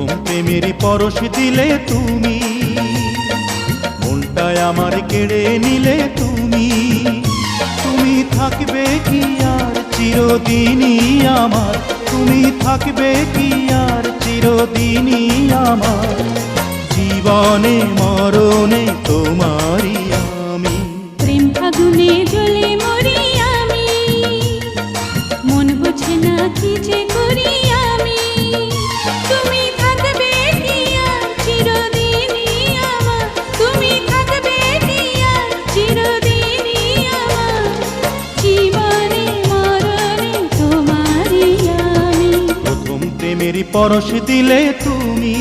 প্রথম প্রেমের পরশ দিলে তুমি, মনটায় আমার কেড়ে নিলে তুমি। তুমি থাকবে কি আর চিরদিনই আমার, তুমি থাকবে কি আর চিরদিনই আমার, জীবনে মরণে তোমারই আমি। প্রেম ফাগুনে জ্বলে মরি আমি, মন বোঝে না কি যে করি আমি। তুমি থাকবে কি আর চিরদিনই আমার, তুমি থাকবে কি আর চিরদিনই আমার, জীবনে মরণে তোমারই আমি। প্রথম প্রেমের পরশ দিলে তুমি।